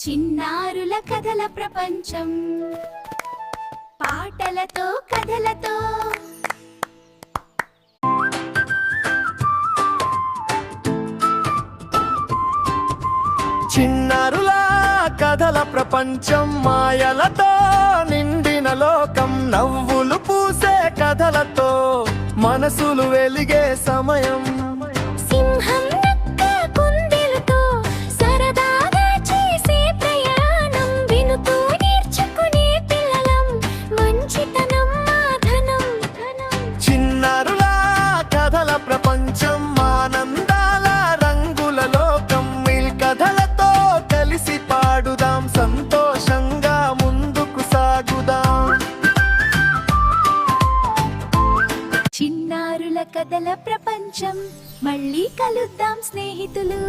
చిన్నారుల కథల ప్రపంచం పాటలతో కథలతో చిన్నారుల కథల ప్రపంచం మాయలతో నిండిన లోకం నవ్వులు పూసే కథలతో మనసులు వెలిగే సమయం సింహం నక్క కుందేలుతో సరదాగా చేసే ప్రయాణం వినుతూ నేర్చుకునే పిల్లలం మంచితనం మా ధనం చిన్నారుల కథల ప్రపంచం ఆనందాల రంగుల లోకం ఈ కథలతో కలిసి పాడుదాం సంతోషంగా ముందుకు సాగుదాం చిన్నారుల కథల ప్రపంచం మళ్ళీ కలుద్దాం స్నేహితులు.